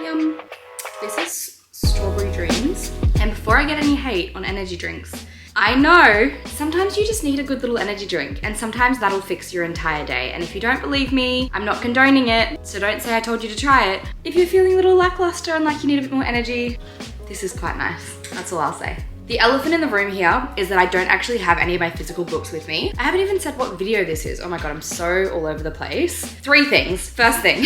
Yum. This is Strawberry Dreams. And before I get any hate on energy drinks, I know sometimes you just need a good little energy drink, and sometimes that'll fix your entire day. And if you don't believe me, I'm not condoning it, so don't say I told you to try it. If you're feeling a little lackluster and like you need a bit more energy, this is quite nice. That's all I'll say. The elephant in the room here is that I don't actually have any of my physical books with me. I haven't even said what video this is. Oh my God, I'm so all over the place. 3 things. First thing,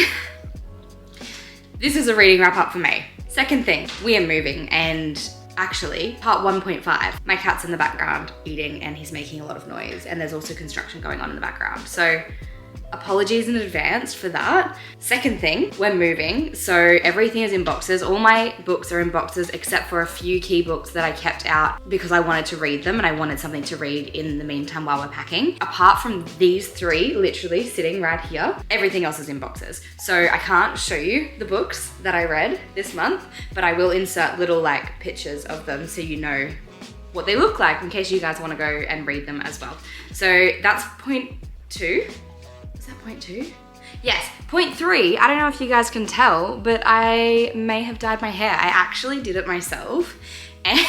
this is a reading wrap up for May. Second thing, we are moving, and actually, part 1.5, my cat's in the background eating and he's making a lot of noise, and there's also construction going on in the background. So apologies in advance for that. Second thing, we're moving, so everything is in boxes. All my books are in boxes except for a few key books that I kept out because I wanted to read them and I wanted something to read in the meantime while we're packing. Apart from these 3, literally sitting right here, everything else is in boxes. So I can't show you the books that I read this month, but I will insert little like pictures of them so you know what they look like in case you guys want to go and read them as well. So that's point 2. Is that point 2? Yes, point 3, I don't know if you guys can tell, but I may have dyed my hair. I actually did it myself and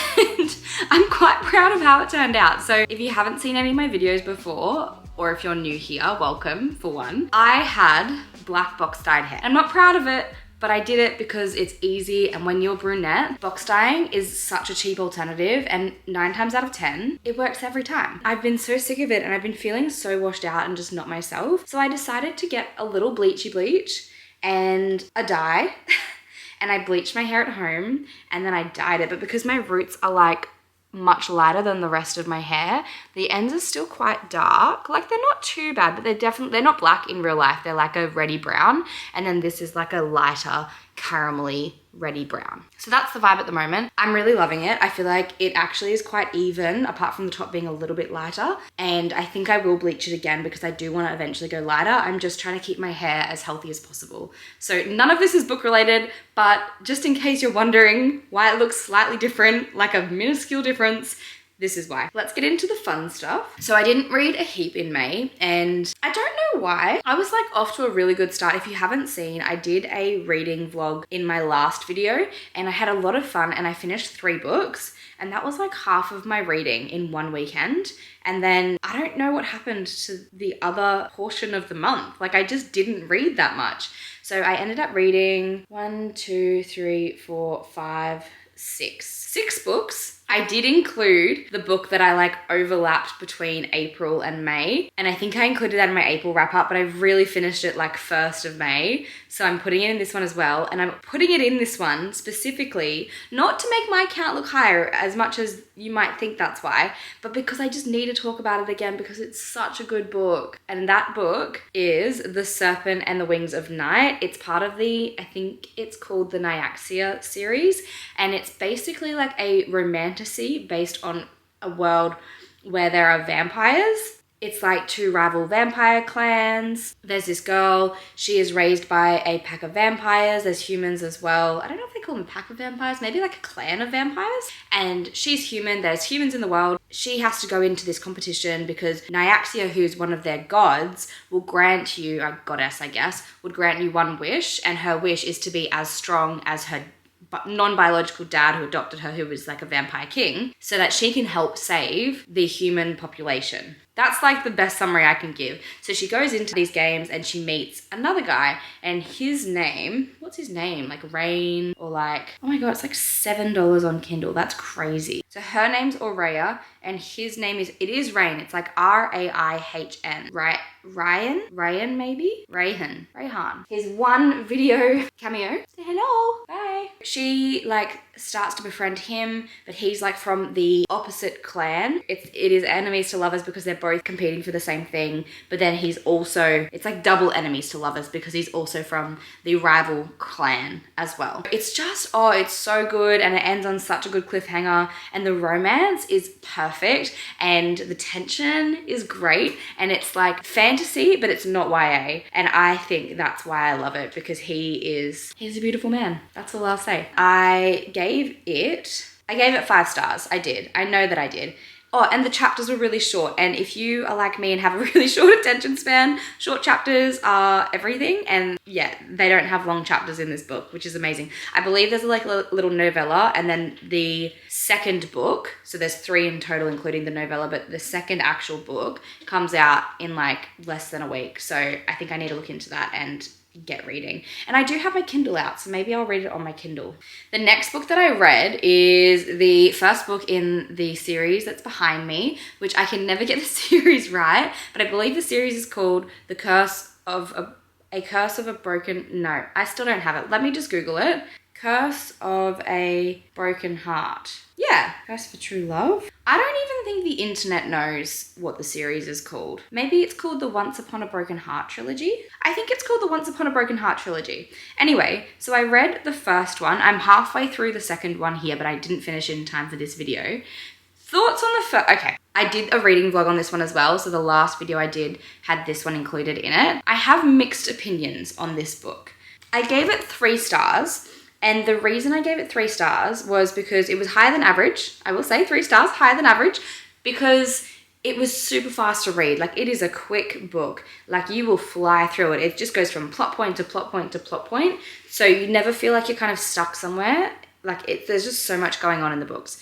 I'm quite proud of how it turned out. So if you haven't seen any of my videos before, or if you're new here, welcome for one. I had black box dyed hair. I'm not proud of it, but I did it because it's easy, and when you're brunette, box dyeing is such a cheap alternative, and 9 times out of 10, it works every time. I've been so sick of it and I've been feeling so washed out and just not myself. So I decided to get a little bleachy bleach and a dye and I bleached my hair at home and then I dyed it. But because my roots are like much lighter than the rest of my hair, the ends are still quite dark. Like they're not too bad, but they're not black in real life. They're like a reddy brown. And then this is like a lighter caramelly reddy brown. So that's the vibe at the moment. I'm really loving it. I feel like it actually is quite even, apart from the top being a little bit lighter. And I think I will bleach it again because I do want to eventually go lighter. I'm just trying to keep my hair as healthy as possible. So none of this is book related, but just in case you're wondering why it looks slightly different, like a minuscule difference, this is why. Let's get into the fun stuff. So I didn't read a heap in May, and I don't know why. I was like off to a really good start. If you haven't seen, I did a reading vlog in my last video and I had a lot of fun and I finished 3 books, and that was like half of my reading in one weekend. And then I don't know what happened to the other portion of the month. Like I just didn't read that much. So I ended up reading 1, 2, 3, 4, 5, 6 books. I did include the book that I like overlapped between April and May. And I think I included that in my April wrap up, but I really finished it like 1st of May. So I'm putting it in this one as well. And I'm putting it in this one specifically, not to make my count look higher as much as you might think that's why, but because I just need to talk about it again because it's such a good book. And that book is The Serpent and the Wings of Night. It's part of the, I think it's called the Nyaxia series. And it's basically like a romantic based on a world where there are vampires. It's like 2 rival vampire clans. There's this girl, she is raised by a pack of vampires. There's humans as well. I don't know if they call them a pack of vampires, maybe like a clan of vampires. And she's human, there's humans in the world. She has to go into this competition because Nyaxia, who's one of their gods, will grant you, a goddess I guess, would grant you one wish, and her wish is to be as strong as her non-biological dad who adopted her, who was like a vampire king, so that she can help save the human population. That's like the best summary I can give. So she goes into these games and she meets another guy, and his name, what's his name? Like Rain, or like, oh my God, it's like $7 on Kindle. That's crazy. So her name's Aurea and his name is, it is Rain. It's like R-A-I-H-N, right? Ryan maybe? Rayhan. His one video cameo. Say hello. Bye. She like starts to befriend him, but he's like from the opposite clan. It is enemies to lovers because they're both competing for the same thing, but then he's also, it's like double enemies to lovers because he's also from the rival clan as well. It's just, oh, it's so good, and it ends on such a good cliffhanger, and the romance is perfect and the tension is great, and it's like fantasy, but it's not YA, and I think that's why I love it, because he's a beautiful man. That's all I'll say. I gave it 5 stars. I know that I did. Oh, and the chapters were really short. And if you are like me and have a really short attention span, short chapters are everything. And yeah, they don't have long chapters in this book, which is amazing. I believe there's like a little novella and then the second book. So there's 3 in total, including the novella, but the second actual book comes out in like less than a week. So I think I need to look into that and get reading. And I do have my Kindle out, so maybe I'll read it on my Kindle. The next book that I read is the first book in the series that's behind me, which I can never get the series right, but I believe the series is called The Curse of a Curse of a Broken... No, I still don't have it. Let me just Google it. Curse of a Broken Heart. Yeah, Curse for True Love. I don't even think the internet knows what the series is called. Maybe it's called the Once Upon a Broken Heart trilogy. I think it's called the Once Upon a Broken Heart trilogy. Anyway, so I read the first one. I'm halfway through the second one here, but I didn't finish in time for this video. Thoughts on the first... Okay, I did a reading vlog on this one as well, so the last video I did had this one included in it. I have mixed opinions on this book. I gave it 3 stars. And the reason I gave it 3 stars was because it was higher than average. I will say 3 stars, higher than average, because it was super fast to read. Like, it is a quick book. Like, you will fly through it. It just goes from plot point to plot point to plot point. So you never feel like you're kind of stuck somewhere. Like, there's just so much going on in the books.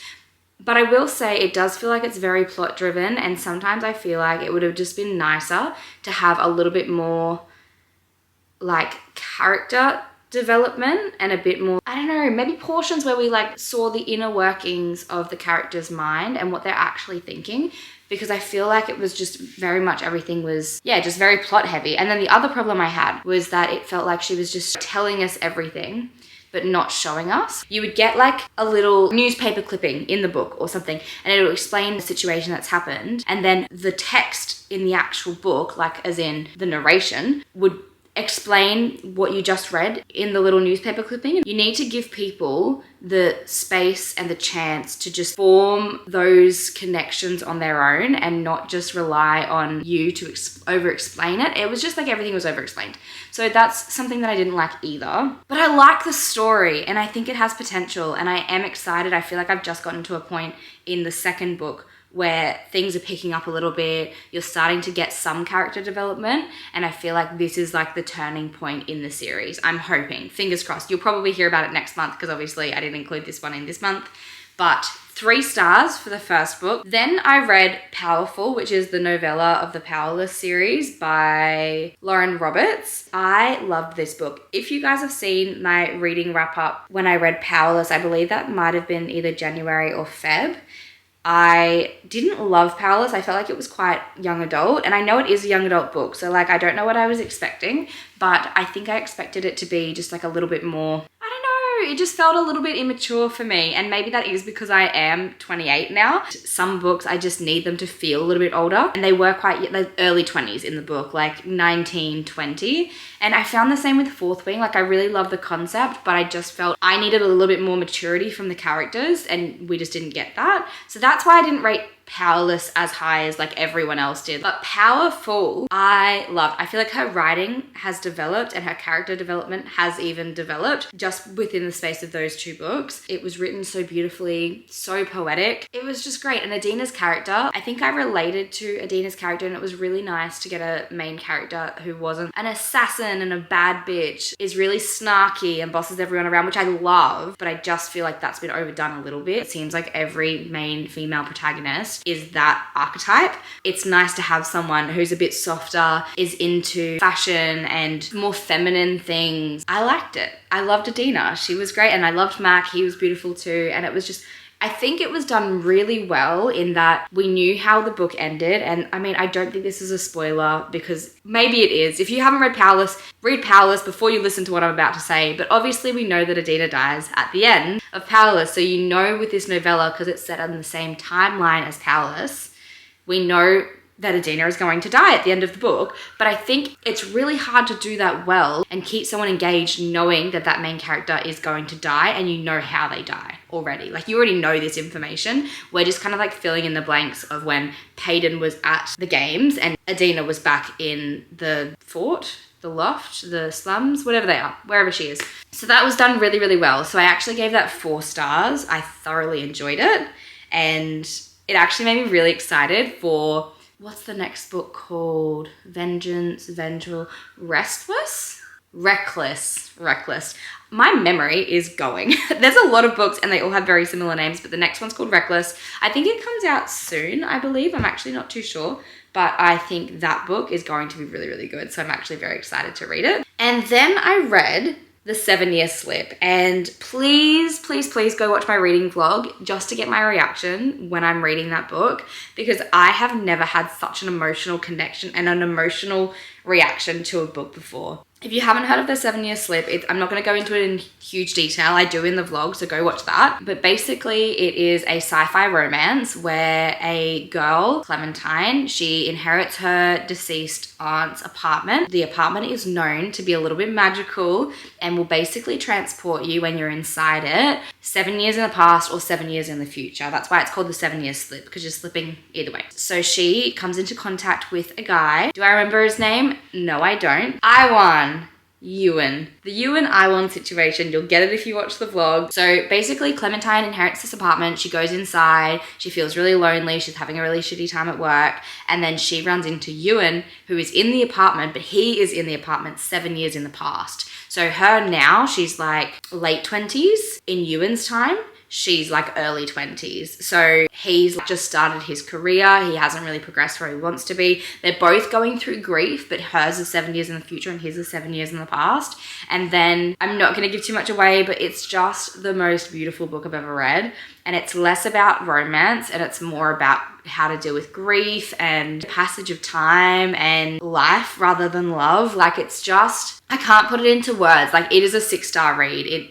But I will say it does feel like it's very plot driven. And sometimes I feel like it would have just been nicer to have a little bit more, like, character development and a bit more, I don't know, maybe portions where we like saw the inner workings of the character's mind and what they're actually thinking, because I feel like it was just very much everything was, yeah, just very plot heavy. And then the other problem I had was that it felt like she was just telling us everything but not showing us. You would get like a little newspaper clipping in the book or something, and it will explain the situation that's happened, and then the text in the actual book, like as in the narration, would explain what you just read in the little newspaper clipping. You need to give people the space and the chance to just form those connections on their own and not just rely on you to over-explain it. It was just like everything was over-explained. So that's something that I didn't like either. But I like the story and I think it has potential and I am excited. I feel like I've just gotten to a point in the second book where things are picking up a little bit. You're starting to get some character development, and I feel like this is like the turning point in the series. I'm hoping, fingers crossed. You'll probably hear about it next month because obviously I didn't include this one in this month, but 3 stars for the first book. Then I read Powerful, which is the novella of the Powerless series by Lauren Roberts. I loved this book. If you guys have seen my reading wrap up when I read Powerless, I believe that might have been either January or Feb. I didn't love Powerless. I felt like it was quite young adult, and I know it is a young adult book, so like I don't know what I was expecting, but I think I expected it to be just like a little bit more, I don't know, it just felt a little bit immature for me, and maybe that is because I am 28 now. Some books I just need them to feel a little bit older, and they were quite like early 20s in the book, like 19, 20, and I found the same with Fourth Wing. Like I really love the concept, but I just felt I needed a little bit more maturity from the characters, and we just didn't get that. So that's why I didn't rate Powerless as high as like everyone else did. But Powerful, I loved. I feel like her writing has developed and her character development has even developed just within the space of those 2 books. It was written so beautifully, so poetic. It was just great. And Adina's character, I think I related to Adina's character, and it was really nice to get a main character who wasn't an assassin and a bad bitch, is really snarky and bosses everyone around, which I love, but I just feel like that's been overdone a little bit. It seems like every main female protagonist is that archetype. It's nice to have someone who's a bit softer, is into fashion and more feminine things. I liked it. I loved Adina. She was great, and I loved Mac. He was beautiful too, and it was just, I think it was done really well in that we knew how the book ended. And I mean, I don't think this is a spoiler because maybe it is. If you haven't read Powerless, read Powerless before you listen to what I'm about to say. But obviously we know that Adina dies at the end of Powerless. So you know with this novella, because it's set on the same timeline as Powerless, we know that Adina is going to die at the end of the book, but I think it's really hard to do that well and keep someone engaged knowing that that main character is going to die and you know how they die already. Like you already know this information. We're just kind of like filling in the blanks of when Payton was at the games and Adina was back in the fort, the loft, the slums, whatever they are, wherever she is. So that was done really, really well. So I actually gave that 4 stars. I thoroughly enjoyed it, and it actually made me really excited for, what's the next book called? Vengeance, Vengeful, Restless? Reckless. My memory is going. There's a lot of books and they all have very similar names, but the next one's called Reckless. I think it comes out soon, I believe. I'm actually not too sure, but I think that book is going to be really, really good. So I'm actually very excited to read it. And then I read The 7-Year Slip, and please go watch my reading vlog just to get my reaction when I'm reading that book, because I have never had such an emotional connection and an emotional reaction to a book before. If you haven't heard of The 7-Year Slip, I'm not going to go into it in huge detail. I do in the vlog, so go watch that. But basically, it is a sci-fi romance where a girl, Clementine, she inherits her deceased aunt's apartment. The apartment is known to be a little bit magical and will basically transport you when you're inside it 7 years in the past or 7 years in the future. That's why it's called The 7-Year Slip, because you're slipping either way. So she comes into contact with a guy. Do I remember his name? No, I don't. Ewan. The Ewan-Iwan situation. You'll get it if you watch the vlog. So basically, Clementine inherits this apartment. She goes inside. She feels really lonely. She's having a really shitty time at work. And then she runs into Ewan, who is in the apartment, but he is in the apartment 7 years in the past. So her now, she's like late 20s. In Ewan's time, she's like early 20s. So he's just started his career. He hasn't really progressed where he wants to be. They're both going through grief, but hers is 7 years in the future and his is 7 years in the past. And then I'm not going to give too much away, but it's just the most beautiful book I've ever read. And it's less about romance and it's more about how to deal with grief and passage of time and life rather than love. Like, it's just, I can't put it into words. Like, it is a 6-star read. It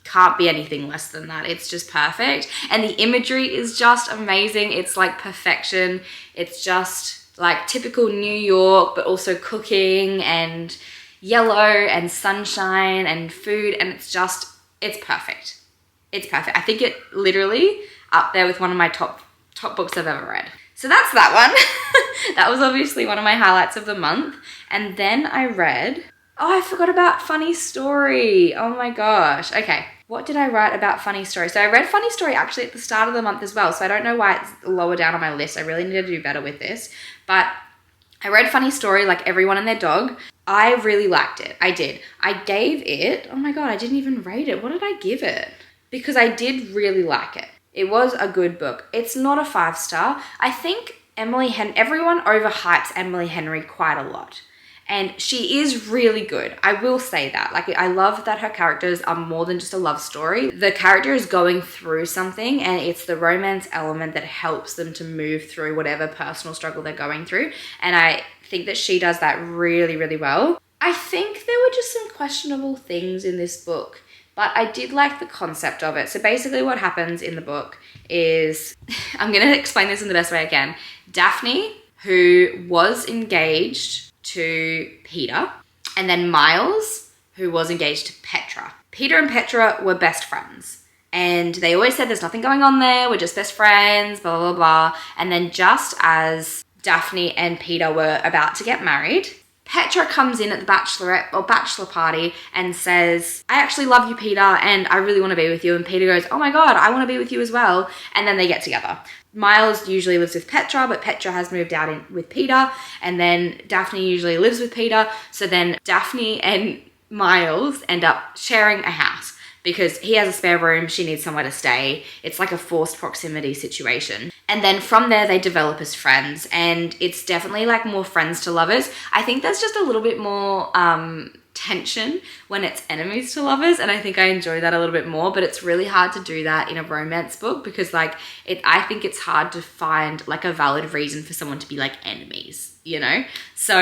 can't be anything less than that. It's just perfect. And the imagery is just amazing. It's like perfection. It's just like typical New York, but also cooking and yellow and sunshine and food. And it's perfect. It's perfect. I think it literally up there with one of my top books I've ever read. So that's that one. That was obviously one of my highlights of the month. And then I read, oh, I forgot about Funny Story. Oh my gosh. Okay. What did I write about Funny Story? So I read Funny Story actually at the start of the month as well. So I don't know why it's lower down on my list. I really need to do better with this. But I read Funny Story like everyone and their dog. I really liked it. I did. I gave it, oh my God, I didn't even rate it. What did I give it? Because I did really like it. It was a good book. It's not a 5-star. I think everyone overhypes Emily Henry quite a lot. And she is really good. I will say that. Like, I love that her characters are more than just a love story. The character is going through something and it's the romance element that helps them to move through whatever personal struggle they're going through. And I think that she does that really, really well. I think there were just some questionable things in this book, but I did like the concept of it. So basically what happens in the book is, I'm going to explain this in the best way I can. Daphne, who was engaged to Peter, and then Miles, who was engaged to Petra. Peter and Petra were best friends, and they always said there's nothing going on there, we're just best friends, blah, blah, blah. And then just as Daphne and Peter were about to get married, Petra comes in at the bachelor party and says, I actually love you, Peter, and I really want to be with you. And Peter goes, oh my God, I want to be with you as well. And then they get together. Miles usually lives with Petra, but Petra has moved out with Peter. And then Daphne usually lives with Peter. So then Daphne and Miles end up sharing a house because he has a spare room, she needs somewhere to stay. It's like a forced proximity situation. And then from there, they develop as friends. And it's definitely like more friends to lovers. I think there's just a little bit more tension when it's enemies to lovers, and I think I enjoy that a little bit more, but it's really hard to do that in a romance book because like I think it's hard to find like a valid reason for someone to be like enemies, you know? So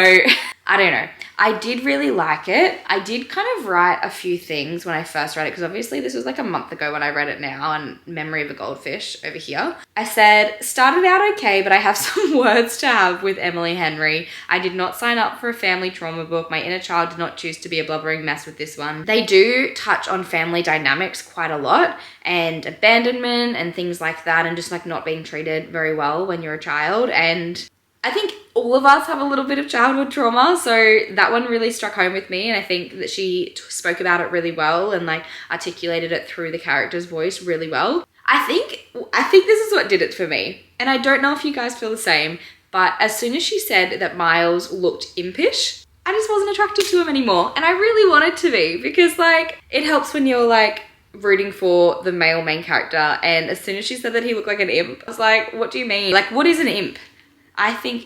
I don't know. I did really like it. I did kind of write a few things when I first read it because obviously this was like a month ago when I read it now, and Memory of a Goldfish over here. I said, started out okay, but I have some words to have with Emily Henry. I did not sign up for a family trauma book. My inner child did not choose to be a blubbering mess with this one. They do touch on family dynamics quite a lot and abandonment and things like that, and just like not being treated very well when you're a child. And I think all of us have a little bit of childhood trauma, so that one really struck home with me, and I think that she spoke about it really well and like articulated it through the character's voice really well. I think this is what did it for me. And I don't know if you guys feel the same, but as soon as she said that Miles looked impish, I just wasn't attracted to him anymore. And I really wanted to be, because like, it helps when you're like rooting for the male main character. And as soon as she said that he looked like an imp, I was like, what do you mean? Like, what is an imp? I think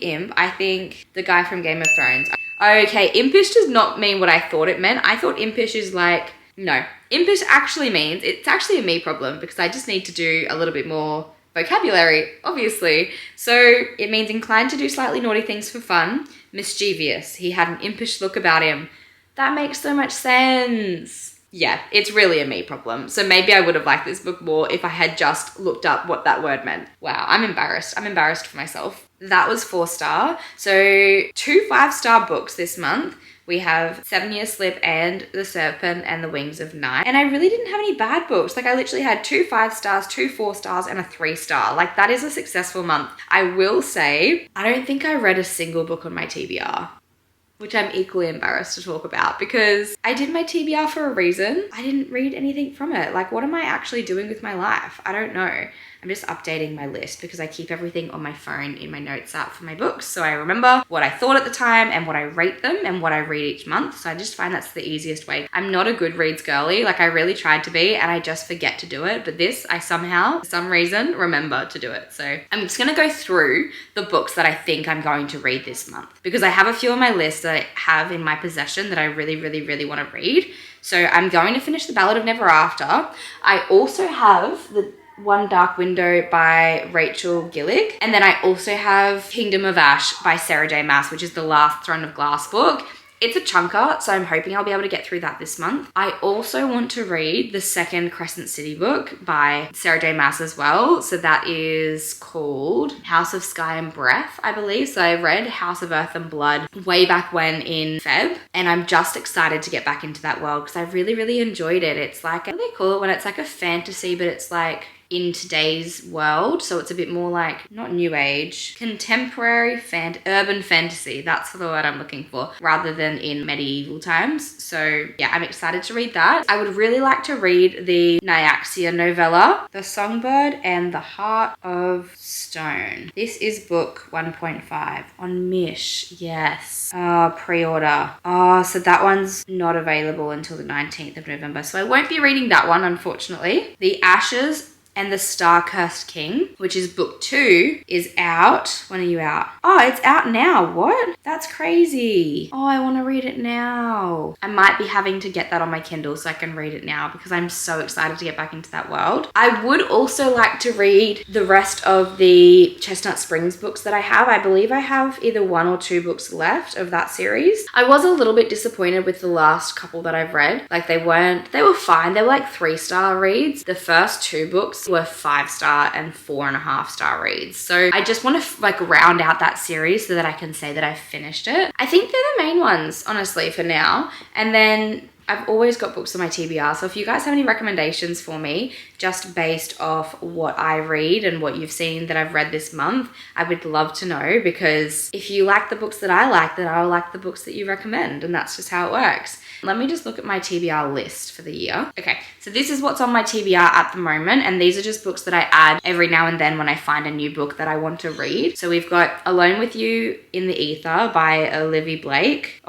the guy from Game of Thrones. Okay, impish does not mean what I thought it meant. I thought impish is like, no. Impish actually means, it's actually a me problem, because I just need to do a little bit more vocabulary, obviously. So it means inclined to do slightly naughty things for fun, mischievous. He had an impish look about him. That makes so much sense. Yeah, it's really a me problem. So maybe I would have liked this book more if I had just looked up what that word meant. Wow, I'm embarrassed. I'm embarrassed for myself. That was 4-star. So 2 5-star books this month. We have 7 Year Slip and The Serpent and the Wings of Night. And I really didn't have any bad books. Like, I literally had 2 5-stars, 2 4-stars, and a 3-star. Like, that is a successful month. I will say, I don't think I read a single book on my TBR, which I'm equally embarrassed to talk about, because I did my TBR for a reason. I didn't read anything from it. Like, what am I actually doing with my life? I don't know. I'm just updating my list because I keep everything on my phone in my notes app for my books. So I remember what I thought at the time and what I rate them and what I read each month. So I just find that's the easiest way. I'm not a Goodreads girly. Like, I really tried to be, and I just forget to do it. But this, I somehow, for some reason, remember to do it. So I'm just going to go through the books that I think I'm going to read this month, because I have a few on my list that I have in my possession that I really, really, really want to read. So I'm going to finish The Ballad of Never After. I also have the One Dark Window by Rachel Gillick. And then I also have Kingdom of Ash by Sarah J Maas, which is the last Throne of Glass book. It's a chunker, so I'm hoping I'll be able to get through that this month. I also want to read the second Crescent City book by Sarah J Maas as well. So that is called House of Sky and Breath, I believe. So I read House of Earth and Blood way back when in Feb, and I'm just excited to get back into that world because I really, really enjoyed it. It's like, what do they call it when it's like a fantasy, but it's like in today's world, so it's a bit more like, not new age, contemporary urban fantasy, that's the word I'm looking for, rather than in medieval times. So yeah, I'm excited to read that. I would really like to read the Nyaxia novella, The Songbird and the Heart of Stone. This is book 1.5 on Mish. Yes. Pre-order. So that one's not available until the 19th of November, so I won't be reading that one, unfortunately. The Ashes and the Star-Cursed King, which is book 2, is out. When are you out? Oh, it's out now. What? That's crazy. Oh, I want to read it now. I might be having to get that on my Kindle so I can read it now because I'm so excited to get back into that world. I would also like to read the rest of the Chestnut Springs books that I have. I believe I have either 1 or 2 books left of that series. I was a little bit disappointed with the last couple that I've read. Like, they were fine. They were like 3-star reads. The first 2 books were 5-star and 4.5-star reads. So I just want to like round out that series so that I can say that I've finished it. I think they're the main ones, honestly, for now. And then I've always got books on my TBR. So if you guys have any recommendations for me, just based off what I read and what you've seen that I've read this month, I would love to know, because if you like the books that I like, then I'll like the books that you recommend. And that's just how it works. Let me just look at my TBR list for the year. Okay, so this is what's on my TBR at the moment. And these are just books that I add every now and then when I find a new book that I want to read. So we've got Alone with You in the Ether by Olivia Blake.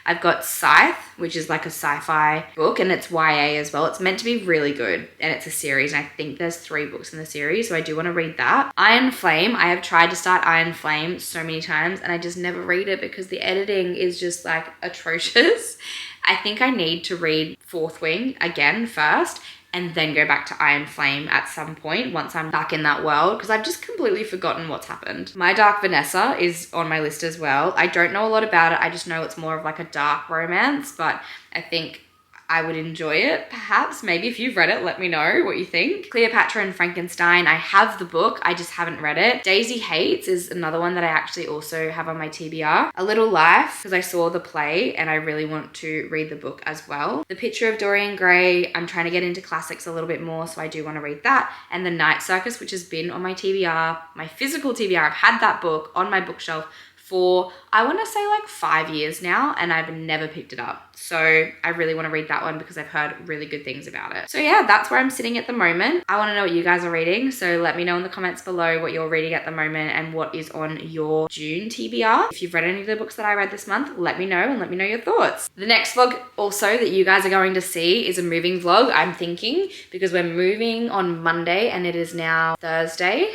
I've got Scythe, which is like a sci-fi book, and it's YA as well. It's meant to be really good, and it's a series, and I think there's 3 books in the series, so I do want to read that. Iron Flame. I have tried to start Iron Flame so many times, and I just never read it because the editing is just like atrocious. I think I need to read Fourth Wing again first, and then go back to Iron Flame at some point once I'm back in that world, because I've just completely forgotten what's happened. My Dark Vanessa is on my list as well. I don't know a lot about it. I just know it's more of like a dark romance, but I think I would enjoy it, perhaps. Maybe if you've read it, let me know what you think. Cleopatra and Frankenstein. I have the book, I just haven't read it. Daisy Hates is another one that I actually also have on my TBR. A Little Life, because I saw the play and I really want to read the book as well. The Picture of Dorian Gray. I'm trying to get into classics a little bit more, so I do want to read that. And The Night Circus, which has been on my TBR, my physical TBR. I've had that book on my bookshelf for, I want to say like 5 years now, and I've never picked it up. So I really want to read that one because I've heard really good things about it. So yeah, that's where I'm sitting at the moment. I want to know what you guys are reading. So let me know in the comments below what you're reading at the moment and what is on your June TBR. If you've read any of the books that I read this month, let me know and let me know your thoughts. The next vlog also that you guys are going to see is a moving vlog, I'm thinking, because we're moving on Monday and it is now Thursday.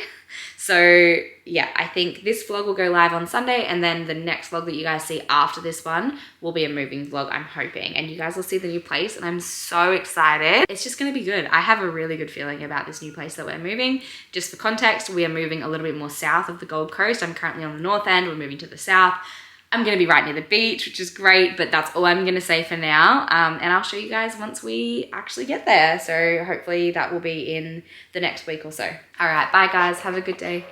So yeah, I think this vlog will go live on Sunday, and then the next vlog that you guys see after this one will be a moving vlog, I'm hoping. And you guys will see the new place and I'm so excited. It's just gonna be good. I have a really good feeling about this new place that we're moving. Just for context, we are moving a little bit more south of the Gold Coast. I'm currently on the north end, we're moving to the south. I'm gonna be right near the beach, which is great, but that's all I'm gonna say for now. And I'll show you guys once we actually get there. So hopefully that will be in the next week or so. All right, bye guys, have a good day.